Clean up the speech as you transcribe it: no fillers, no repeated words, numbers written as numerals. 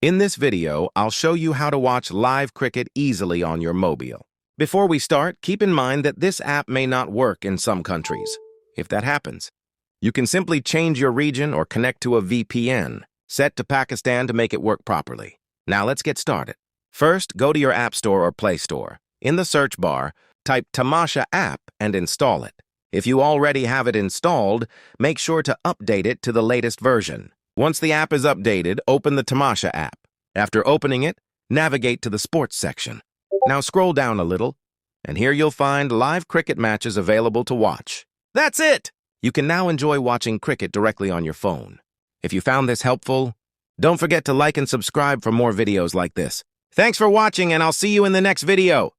In this video, I'll show you how to watch live cricket easily on your mobile. Before we start, keep in mind that this app may not work in some countries. If that happens, you can simply change your region or connect to a VPN, set to Pakistan to make it work properly. Now let's get started. First, go to your App Store or Play Store. In the search bar, type Tamasha app and install it. If you already have it installed, make sure to update it to the latest version. Once the app is updated, open the Tamasha app. After opening it, navigate to the sports section. Now scroll down a little, and here you'll find live cricket matches available to watch. That's it! You can now enjoy watching cricket directly on your phone. If you found this helpful, don't forget to like and subscribe for more videos like this. Thanks for watching, and I'll see you in the next video.